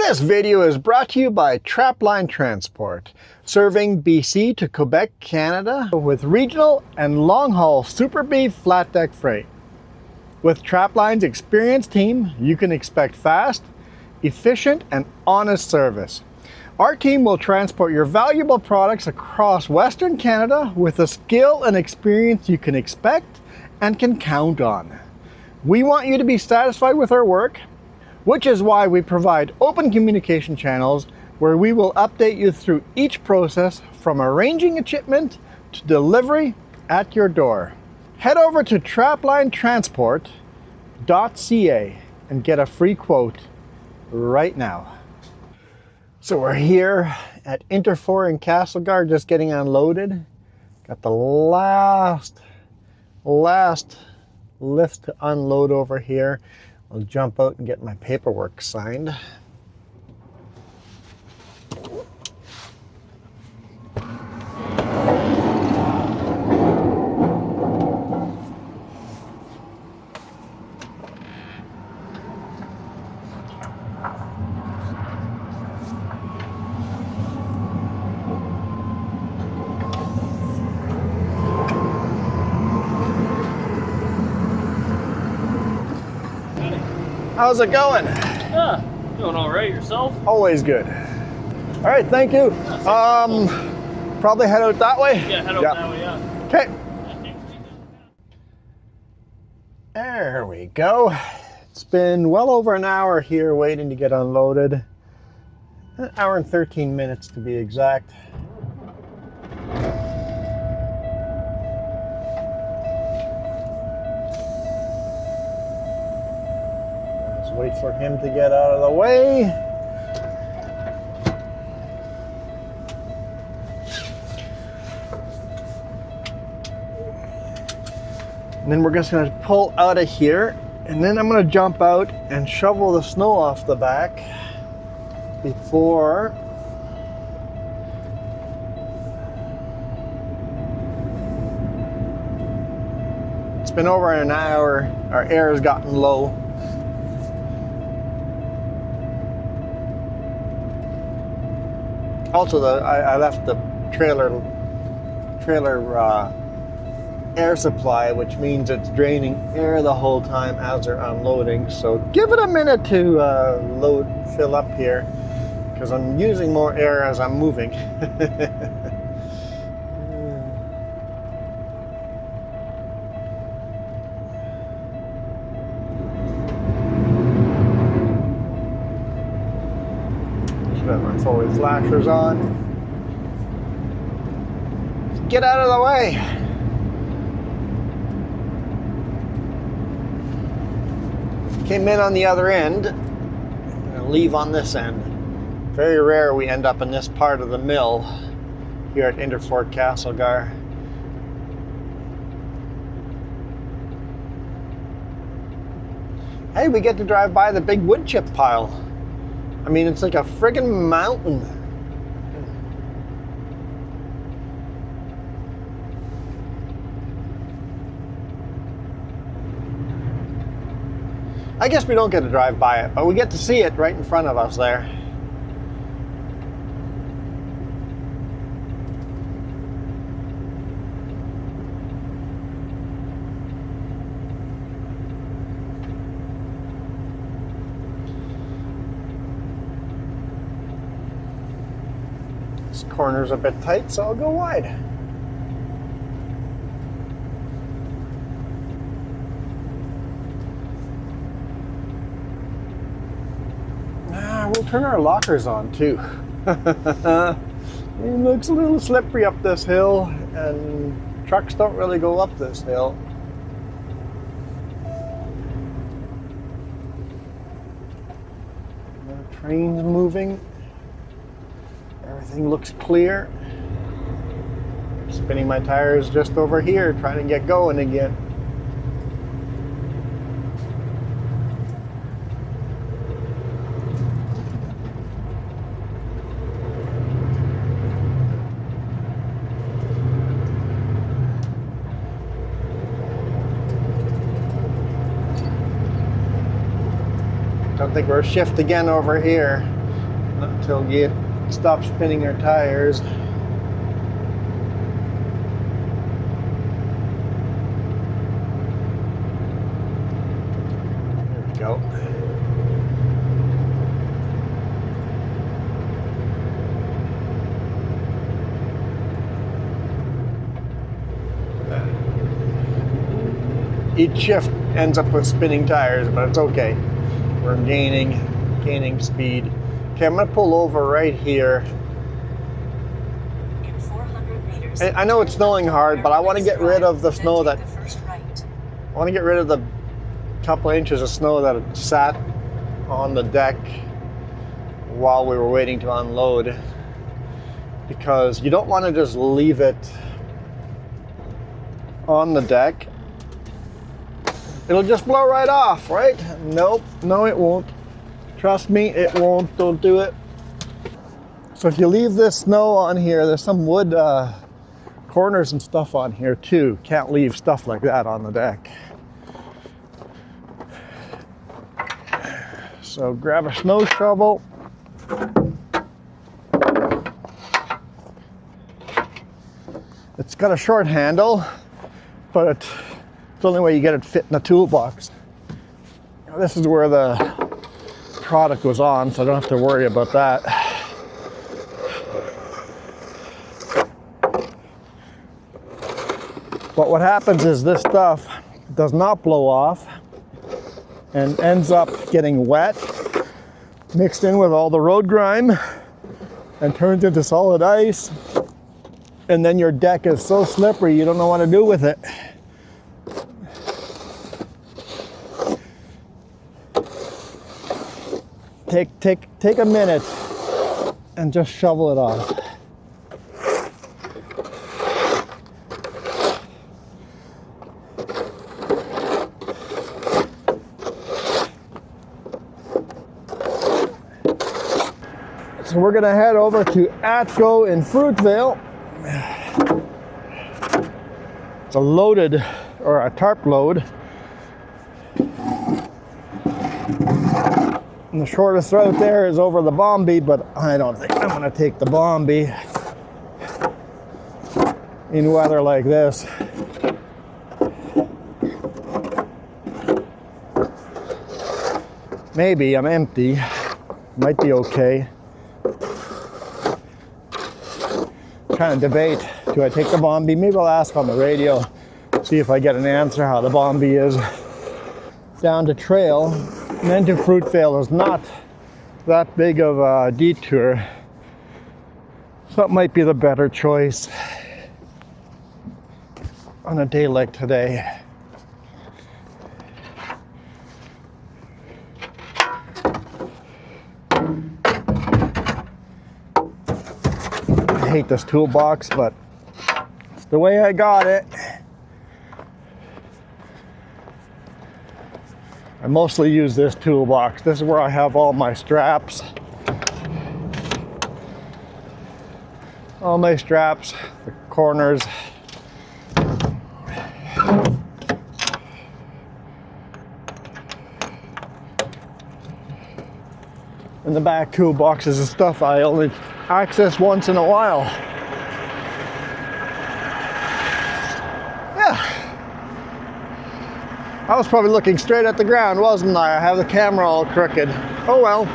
This video is brought to you by Trapline Transport, serving BC to Quebec, Canada, with regional and long-haul Super B flat deck freight. With Trapline's experienced team, you can expect fast, efficient, and honest service. Our team will transport your valuable products across Western Canada with the skill and experience you can expect and can count on. We want you to be satisfied with our work, which is why we provide open communication channels where we will update you through each process from arranging a shipment to delivery at your door. Head over to traplinetransport.ca and get a free quote right now. So we're here at Interfor in Castlegar, just getting unloaded. Got the last lift to unload over here. I'll jump out and get my paperwork signed. How's it going? Yeah, doing all right. Yourself? Always good. All right, thank you. Probably head out that way? Yeah, head out that way, yeah. Okay. There we go. It's been well over an hour here waiting to get unloaded. An hour and 13 minutes to be exact. Wait for him to get out of the way. And then we're just going to pull out of here, and then I'm going to jump out and shovel the snow off the back before it's been over an hour. Our air has gotten low. Also, I left the trailer air supply, which means it's draining air the whole time as they're unloading. So give it a minute to fill up here, because I'm using more air as I'm moving. Got my forward flashers on. Get out of the way. Came in on the other end. I'm gonna leave on this end. Very rare we end up in this part of the mill here at Interfor Castlegar. Hey, we get to drive by the big wood chip pile. I mean, it's like a friggin' mountain. I guess we don't get to drive by it, but we get to see it right in front of us there. This corner's a bit tight, so I'll go wide. We'll turn our lockers on too. It looks a little slippery up this hill, and trucks don't really go up this hill. The train's moving. Everything looks clear. Spinning my tires just over here, trying to get going again. Don't think we're shift again over here. until you stop spinning your tires. There we go. Each shift ends up with spinning tires, but it's okay. We're gaining speed. Okay, I'm gonna pull over right here. In 400 meters, I know it's snowing hard, but I want to get rid of the snow that, I want to get rid of the couple inches of snow that sat on the deck while we were waiting to unload, because you don't want to just leave it on the deck. It'll just blow right off, right? Nope, no it won't. Trust me, it won't. Don't do it. So if you leave this snow on here, there's some wood corners and stuff on here too. Can't leave stuff like that on the deck. So grab a snow shovel. It's got a short handle, but it's the only way you get it fit in the toolbox. This is where the product was on, so I don't have to worry about that. But what happens is this stuff does not blow off and ends up getting wet, mixed in with all the road grime, and turns into solid ice. And then your deck is so slippery you don't know what to do with it. Take a minute and just shovel it off. So we're gonna head over to Atco in Fruitvale. It's a loaded, or a tarp load. And the shortest route there is over the Bombi, but I don't think I'm gonna take the Bombi in weather like this. Maybe, I'm empty. Might be okay. Kind of debate, do I take the Bombi? Maybe I'll ask on the radio, see if I get an answer how the Bombi is. Down to trail, and then to Fruitvale is not that big of a detour, so it might be the better choice on a day like today. I hate this toolbox, but it's the way I got it. I mostly use this toolbox. This is where I have all my straps. All my straps, the corners. And the back toolboxes is stuff I only access once in a while. Yeah. I was probably looking straight at the ground, wasn't I? I have the camera all crooked. Oh well.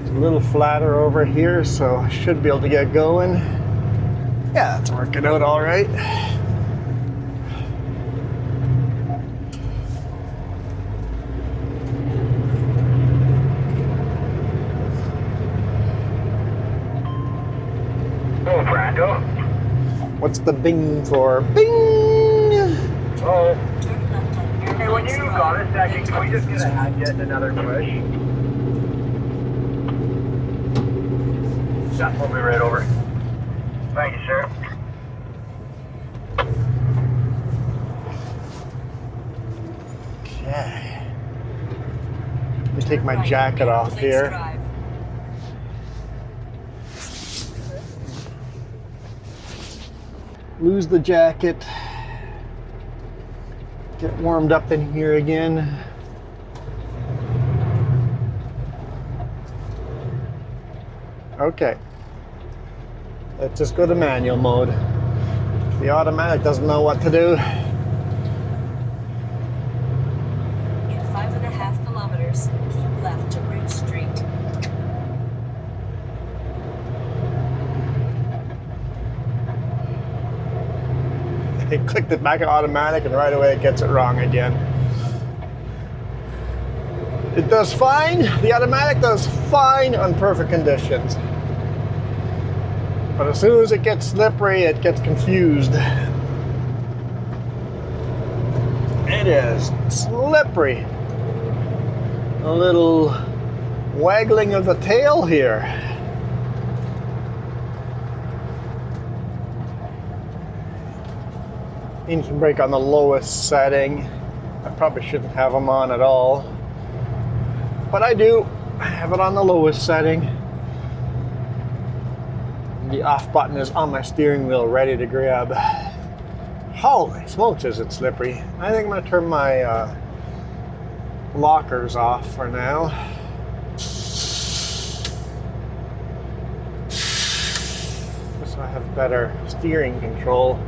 It's a little flatter over here, so I should be able to get going. Yeah, it's working out all right. Oh, Brando. What's the bing for? Bing! Oh. Hey, when you got a second, can we just get another push? Just pull me right over. Thank you, sir. Okay. Let me take my jacket off here. lose the jacket, get warmed up in here again. Okay, let's just go to manual mode. The automatic doesn't know what to do. In 5.5 kilometers, keep left to Bridge Street. It clicked it back in automatic and right away it gets it wrong again. It does fine. The automatic does fine on perfect conditions. But as soon as it gets slippery, it gets confused. It is slippery. A little waggling of the tail here. Engine brake on the lowest setting. I probably shouldn't have them on at all, but I do. I have it on the lowest setting. The off button is on my steering wheel, ready to grab. Holy smokes, is it slippery. I think I'm going to turn my lockers off for now. Just so I have better steering control.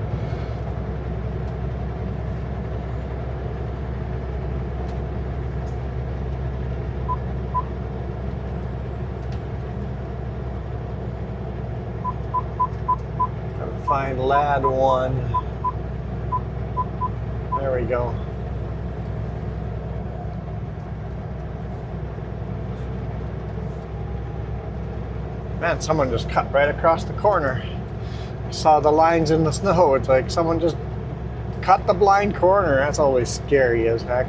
Find lad 1. There we go. Man, someone just cut right across the corner. I saw the lines in the snow. It's like someone just cut the blind corner. That's always scary as heck.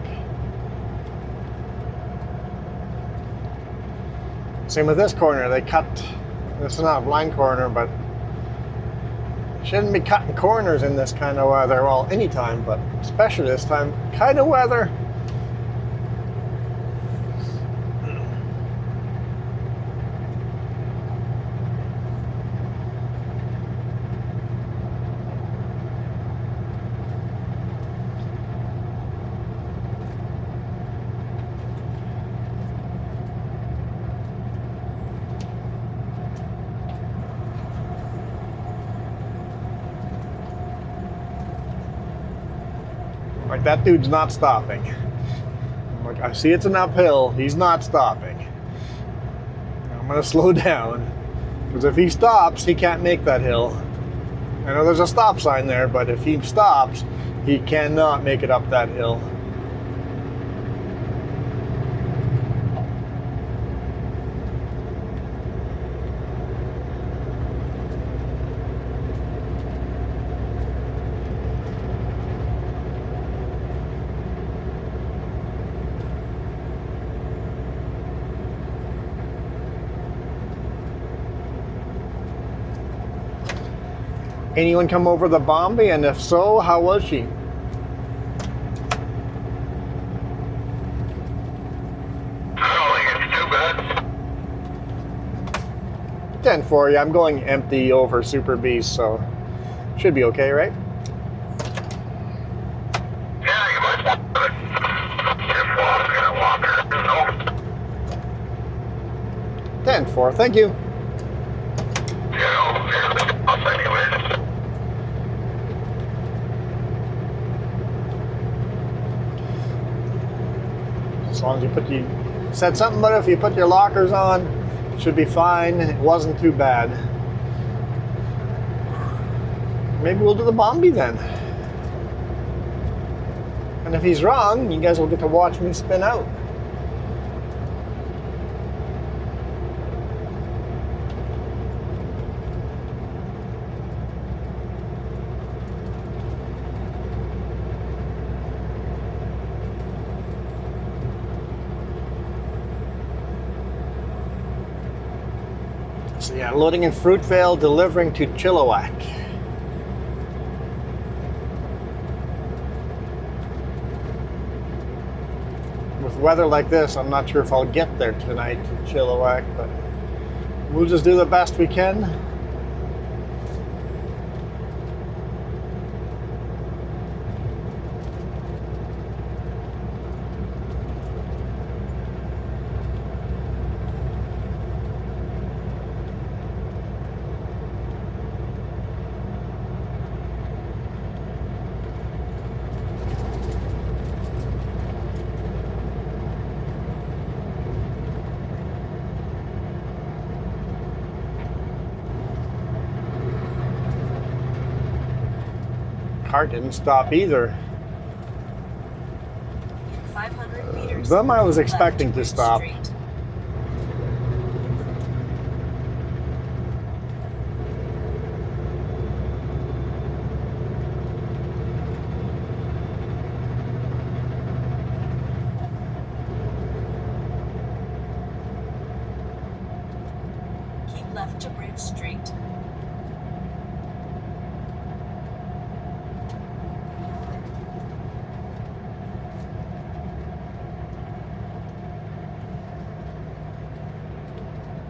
Same with this corner. They cut, this is not a blind corner, but shouldn't be cutting corners in this kind of weather. Well, anytime, but especially this time kind of weather. Like, that dude's not stopping. I'm like, I see it's an uphill. He's not stopping. I'm gonna slow down, because if he stops, he can't make that hill. I know there's a stop sign there, but if he stops, he cannot make it up that hill. Anyone come over the Bombay, and if so, how was she? I don't think it's too bad. 10 for you. I'm going empty over Super Beast, so should be okay, right? Yeah, you might want to just walk in a walker, you know. 10-4, thank you. You know, I'll anyways. As long as you put said something about if you put your lockers on, it should be fine. It wasn't too bad. Maybe we'll do the Bombay then. And if he's wrong, you guys will get to watch me spin out. So yeah, loading in Fruitvale, delivering to Chilliwack. With weather like this, I'm not sure if I'll get there tonight to Chilliwack, but we'll just do the best we can. cart didn't stop either. 500 meters. Them I was keep left expecting to Bridge stop. Street. Keep left to Bridge Street.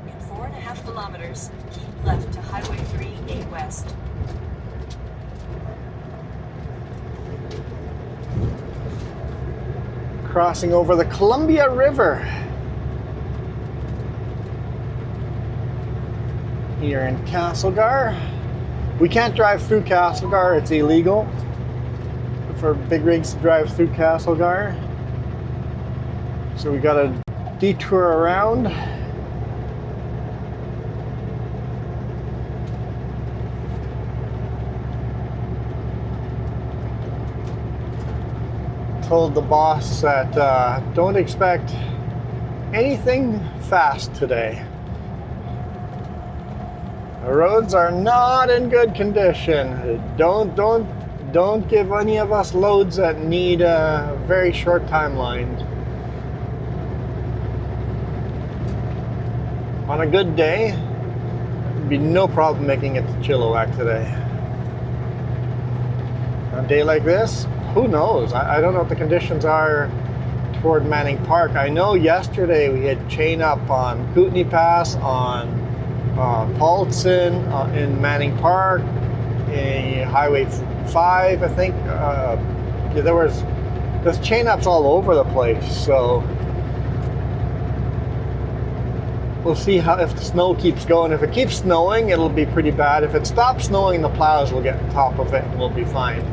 In 4.5 kilometers, keep left to Highway 3A West. Crossing over the Columbia River here in Castlegar. We can't drive through Castlegar, it's illegal for big rigs to drive through Castlegar. So we gotta detour around. Told the boss that don't expect anything fast today. The roads are not in good condition. Don't give any of us loads that need a very short timeline. On a good day, it'd be no problem making it to Chilliwack today. On a day like this, who knows? I don't know what the conditions are toward Manning Park. I know yesterday we had chain up on Kootenai Pass, on Paulson, in Manning Park, in Highway 5, I think. There's chain ups all over the place, so we'll see if the snow keeps going. If it keeps snowing, it'll be pretty bad. If it stops snowing, the plows will get on top of it and we'll be fine.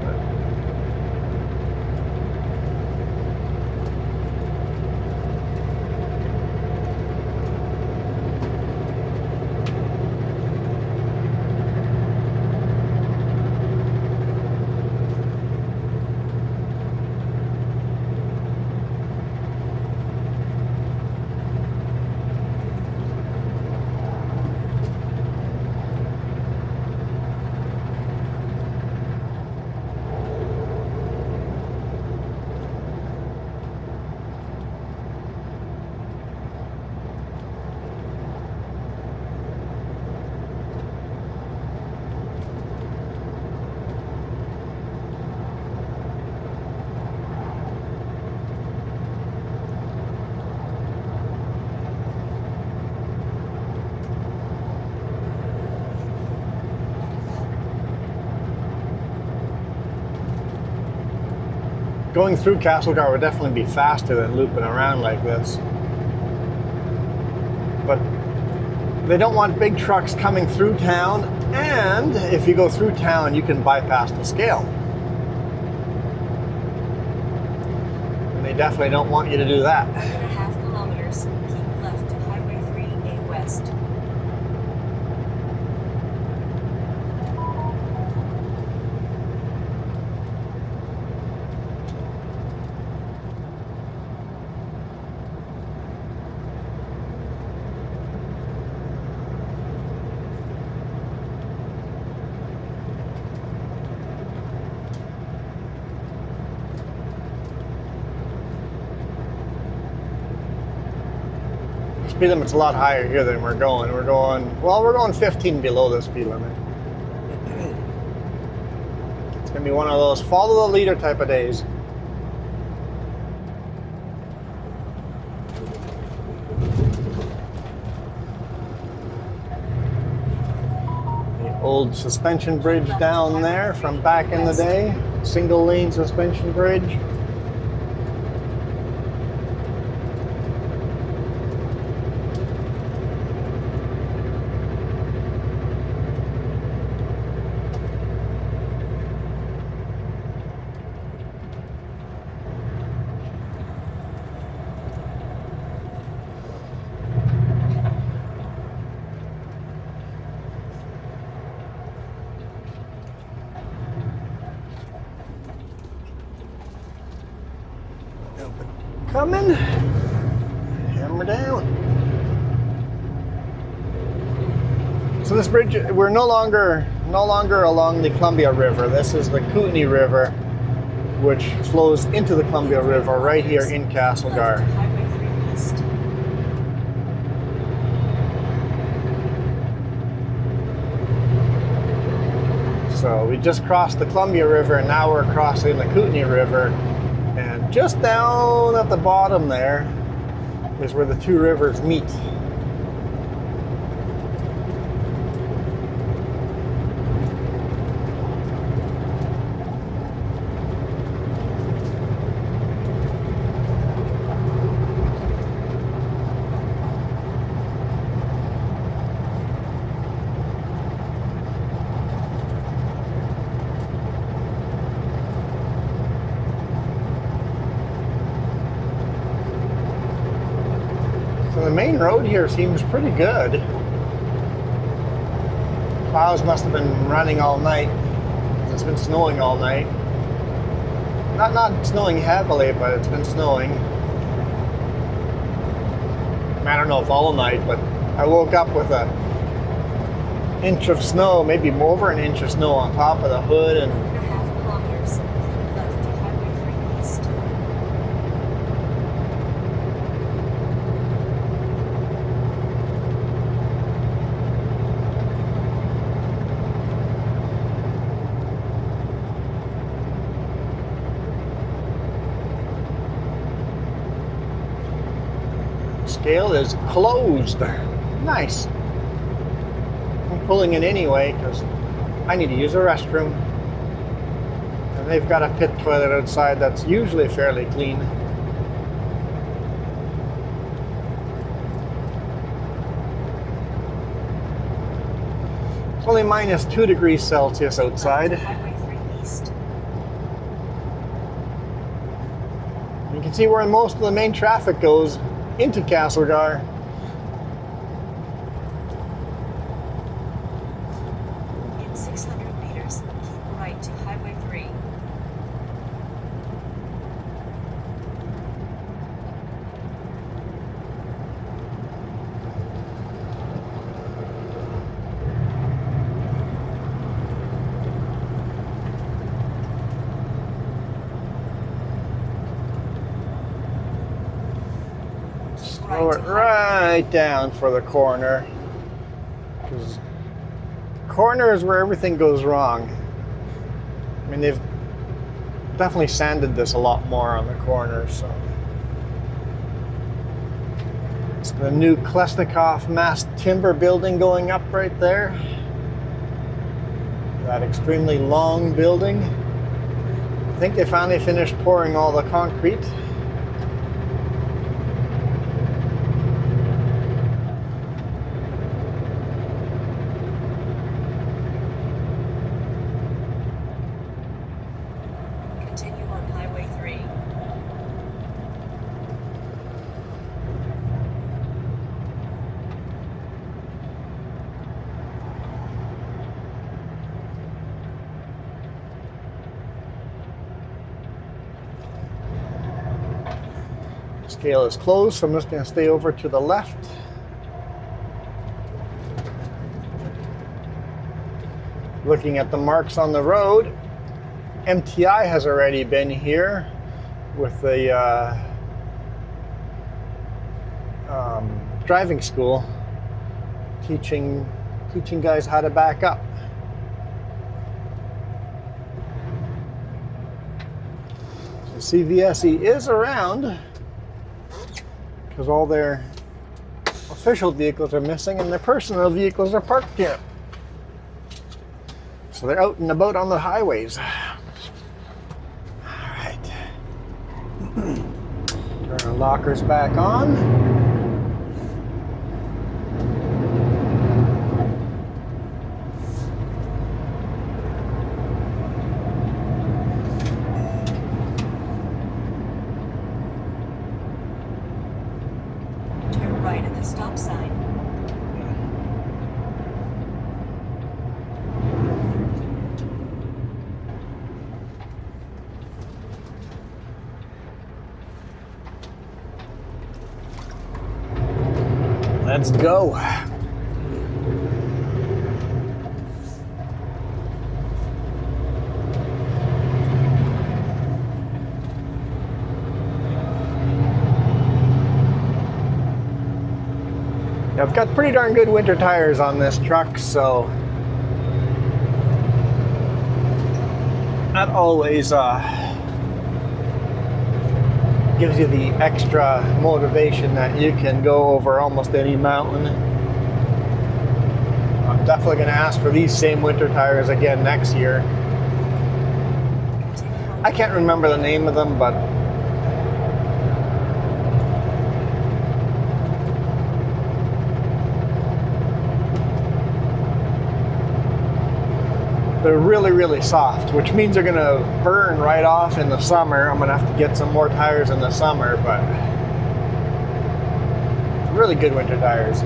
Going through Castlegar would definitely be faster than looping around like this. But they don't want big trucks coming through town, and if you go through town, you can bypass the scale. And they definitely don't want you to do that. 1.5 kilometers, keep left to Highway 3A West. Speed limit's a lot higher here than we're going. We're going 15 below the speed limit. It's gonna be one of those follow the leader type of days. The old suspension bridge down there from back in the day. Single lane suspension bridge. coming. Hammer down. So this bridge, we're no longer along the Columbia River. This is the Kootenay River, which flows into the Columbia River right here in Castlegar. Highway 3 East. So we just crossed the Columbia River and now we're crossing the Kootenay River. And just down at the bottom there is where the two rivers meet. So the main road here seems pretty good. Plows must have been running all night. It's been snowing all night. Not snowing heavily, but it's been snowing. I don't know if all night, but I woke up with an inch of snow, maybe over an inch of snow on top of the hood, and 1.5 kilometers. Keep left to Highway 3 East. scale is closed. Nice. I'm pulling it anyway because I need to use a restroom. And they've got a pit toilet outside that's usually fairly clean. It's only minus 2 degrees Celsius outside. Highway 3 East. You can see where most of the main traffic goes into Castlegar. In 600 meters, keep right to Highway 3. Slow it right down for the corner. Because corner is where everything goes wrong. I mean, they've definitely sanded this a lot more on the corners. So it's the new Castlegar mass timber building going up right there. That extremely long building. I think they finally finished pouring all the concrete. Continue on Highway 3. Scale is closed, so I'm just going to stay over to the left. Looking at the marks on the road, MTI has already been here with the driving school, teaching guys how to back up. So CVSE is around because all their official vehicles are missing and their personal vehicles are parked here. So they're out and about on the highways. Turn our lockers back on. Turn right at the stop sign. Let's go. I've got pretty darn good winter tires on this truck, so that always gives you the extra motivation that you can go over almost any mountain. I'm definitely going to ask for these same winter tires again next year. I can't remember the name of them, but they're really, really soft, which means they're gonna burn right off in the summer. I'm gonna have to get some more tires in the summer, but really good winter tires.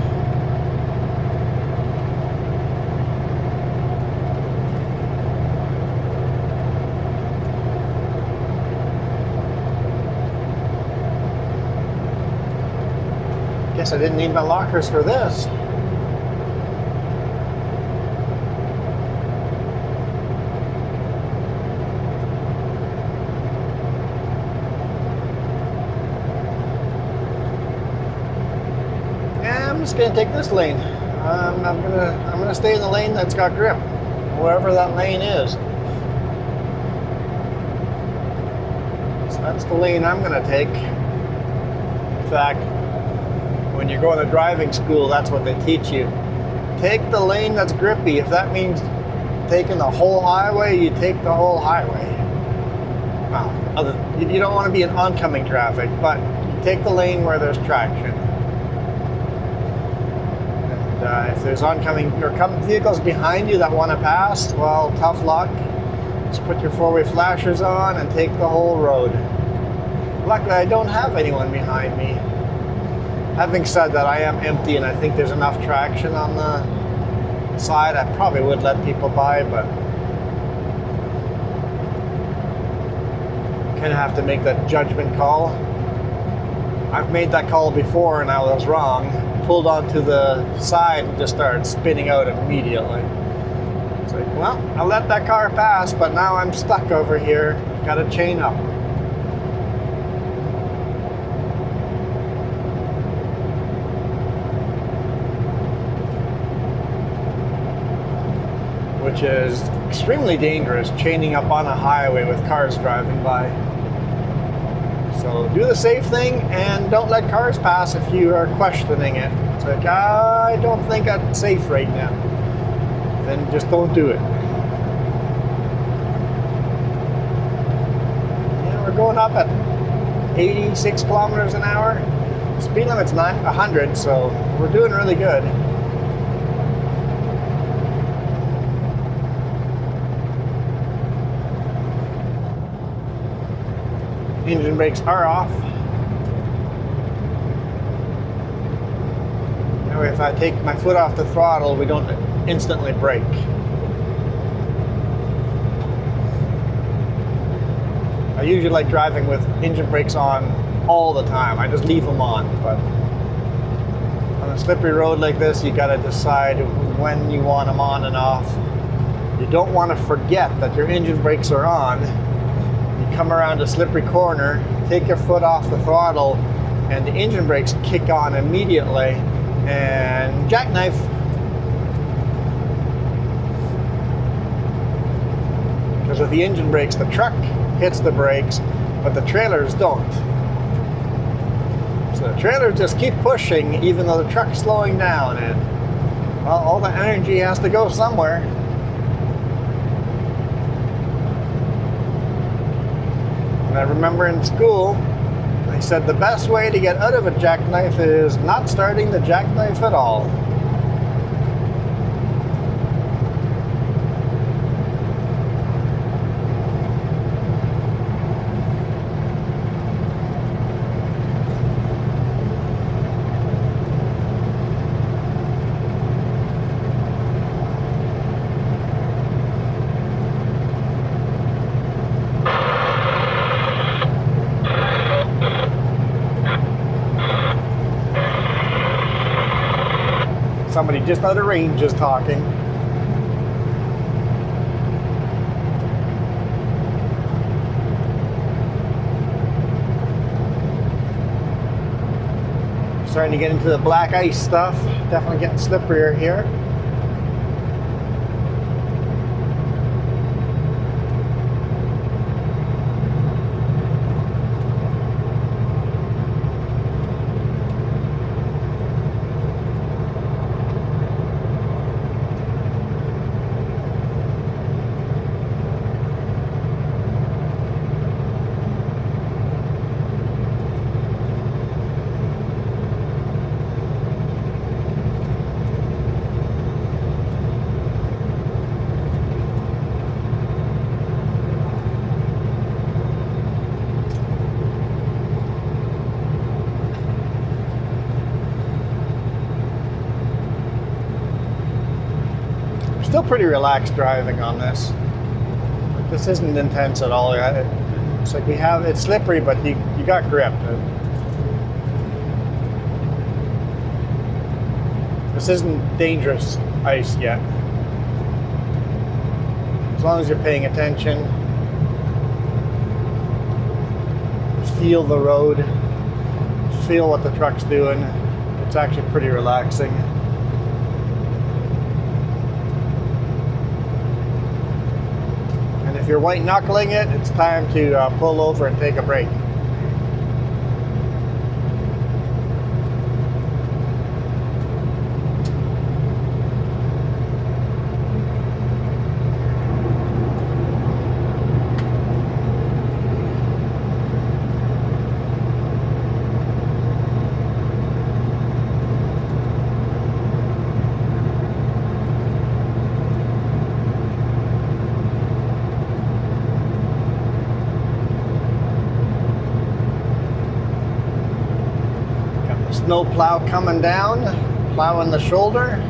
Guess I didn't need my lockers for this. I'm just gonna take this lane. I'm gonna stay in the lane that's got grip, wherever that lane is. So that's the lane I'm gonna take. In fact, when you're going to driving school, that's what they teach you. Take the lane that's grippy. If that means taking the whole highway, you take the whole highway. Well, you don't want to be in oncoming traffic, but you take the lane where there's traction. If there's oncoming or vehicles behind you that want to pass, well, tough luck. Just put your four-way flashers on and take the whole road. Luckily, I don't have anyone behind me. Having said that, I am empty and I think there's enough traction on the side. I probably would let people by, but kind of have to make that judgment call. I've made that call before and I was wrong. Pulled onto the side and just started spinning out immediately. It's like, well, I let that car pass, but now I'm stuck over here. Got to chain up. Which is extremely dangerous, chaining up on a highway with cars driving by. So do the safe thing and don't let cars pass if you are questioning it. It's like, I don't think that's safe right now. Then just don't do it. Yeah, we're going up at 86 kilometers an hour. Speed limit's 100, so we're doing really good. Engine brakes are off. Now if I take my foot off the throttle, we don't instantly brake. I usually like driving with engine brakes on all the time. I just leave them on, but on a slippery road like this, you gotta decide when you want them on and off. You don't want to forget that your engine brakes are on. Come around a slippery corner, take your foot off the throttle, and the engine brakes kick on immediately, and jackknife. Because with the engine brakes, the truck hits the brakes, but the trailers don't. So the trailers just keep pushing, even though the truck's slowing down, and well, all the energy has to go somewhere. I remember in school, they said the best way to get out of a jackknife is not starting the jackknife at all. somebody just out of range is talking. Starting to get into the black ice stuff. Definitely getting slipperier here. Still pretty relaxed driving on this. This isn't intense at all. It's like it's slippery, but you got grip. This isn't dangerous ice yet. As long as you're paying attention, feel the road, feel what the truck's doing, it's actually pretty relaxing. If you're white knuckling it, it's time to pull over and take a break. Snow plow coming down, plowing the shoulder.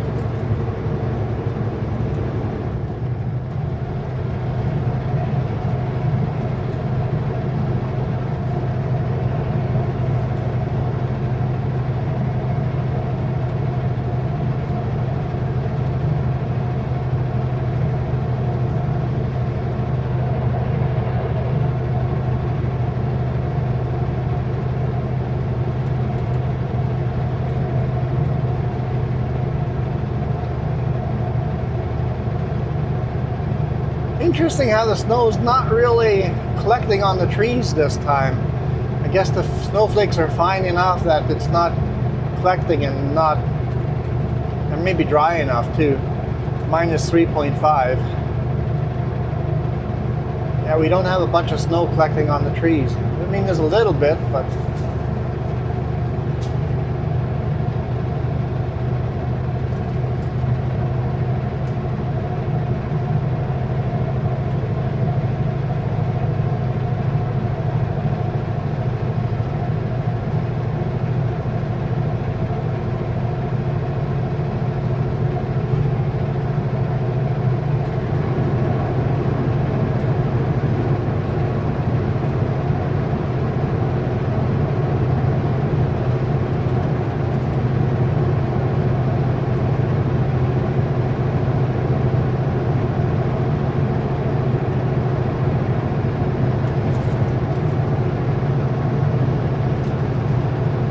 Interesting how the snow's not really collecting on the trees this time. I guess the snowflakes are fine enough that it's not collecting and maybe dry enough too. Minus 3.5. Yeah, we don't have a bunch of snow collecting on the trees. I mean, there's a little bit, but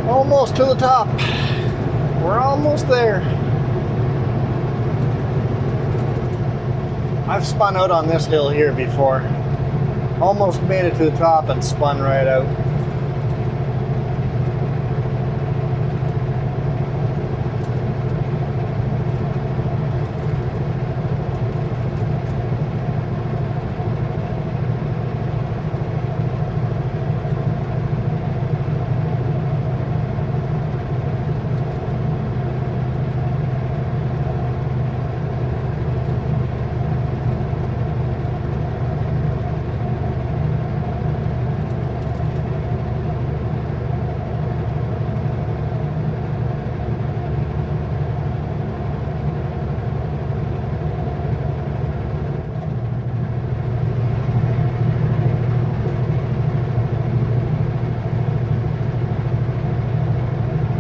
almost to the top. We're almost there. I've spun out on this hill here before. Almost made it to the top and spun right out.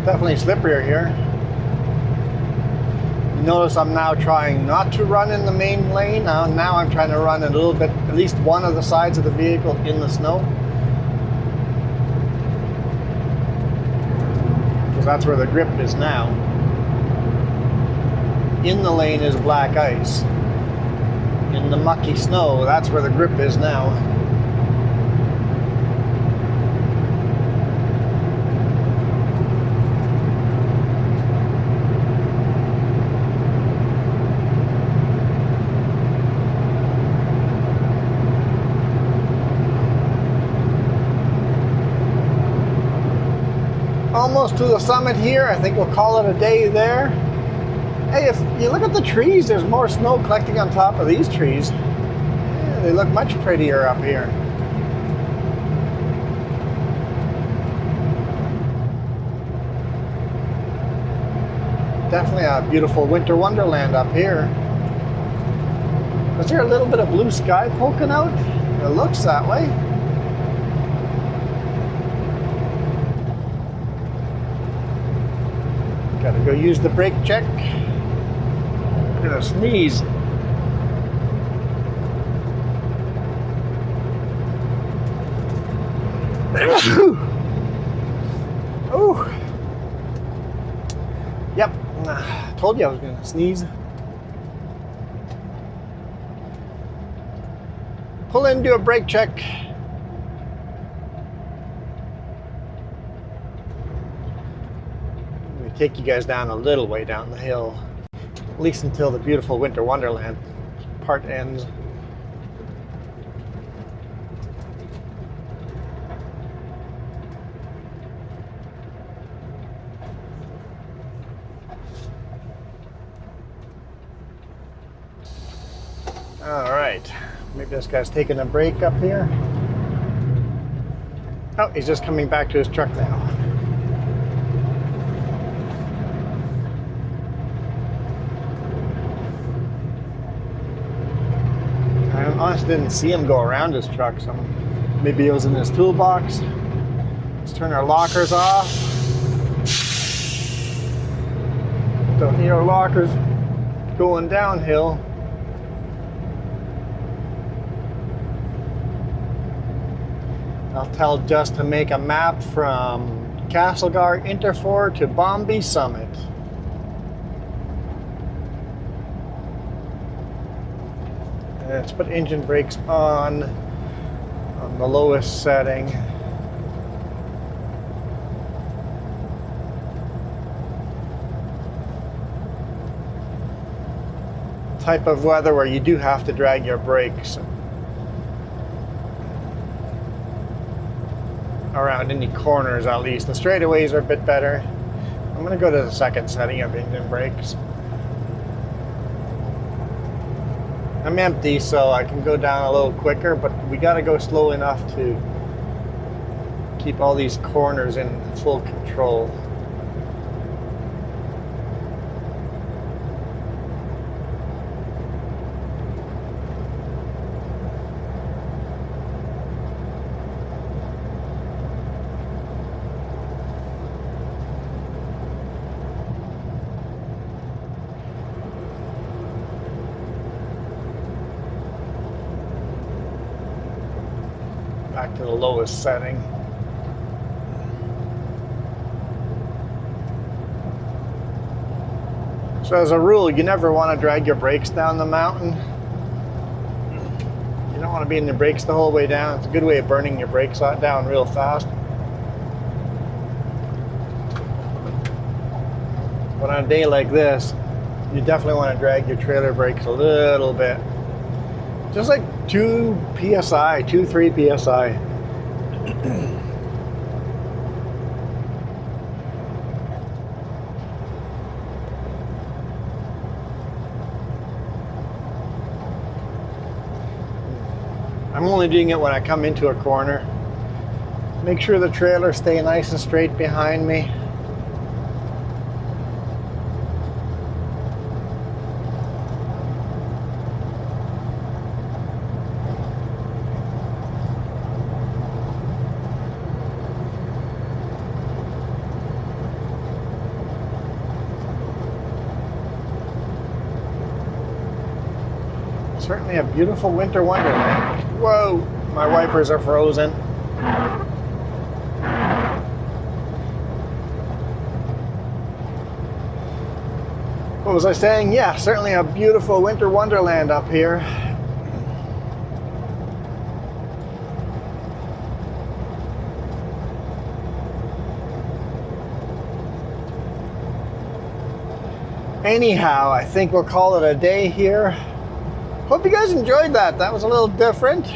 Definitely slipperier here. Notice I'm now trying not to run in the main lane. Now I'm trying to run a little bit, at least one of the sides of the vehicle in the snow. Because that's where the grip is now. In the lane is black ice. In the mucky snow, that's where the grip is now. Almost to the summit here. I think we'll call it a day there. Hey, if you look at the trees, there's more snow collecting on top of these trees. Yeah, they look much prettier up here. Definitely a beautiful winter wonderland up here. Is there a little bit of blue sky poking out? It looks that way. Gotta go use the brake check. I'm gonna sneeze. Oh. Yep. Told you I was gonna sneeze. Pull in, do a brake check. Take you guys down a little way down the hill, at least until the beautiful winter wonderland part ends. All right, maybe this guy's taking a break up here. Oh, he's just coming back to his truck now. I honestly didn't see him go around his truck, so maybe he was in his toolbox. Let's turn our lockers off. Don't need our lockers going downhill. I'll tell Just to make a map from Castlegar Interfor to Bombay Summit. Let's put engine brakes on the lowest setting. Type of weather where you do have to drag your brakes around any corners, at least. The straightaways are a bit better. I'm going to go to the second setting of engine brakes. I'm empty, so I can go down a little quicker, but we got to go slow enough to keep all these corners in full control. Back to the lowest setting. So as a rule, you never want to drag your brakes down the mountain. You don't want to be in the brakes the whole way down. It's a good way of burning your brakes down real fast. But on a day like this, you definitely want to drag your trailer brakes a little bit. Just like 2 psi, 2-3 psi. I'm only doing it when I come into a corner. Make sure the trailer stays nice and straight behind me. Certainly a beautiful winter wonderland. Whoa, my wipers are frozen. What was I saying? Yeah, certainly a beautiful winter wonderland up here. Anyhow, I think we'll call it a day here. Hope you guys enjoyed that. That was a little different.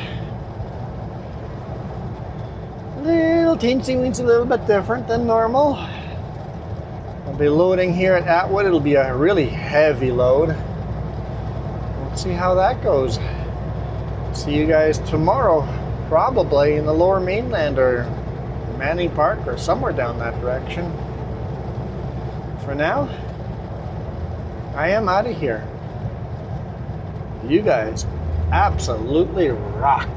A little teensy-weensy, a little bit different than normal. I'll be loading here at Atwood. It'll be a really heavy load. We'll see how that goes. See you guys tomorrow, probably in the Lower Mainland or Manning Park or somewhere down that direction. For now, I am out of here. You guys absolutely rock.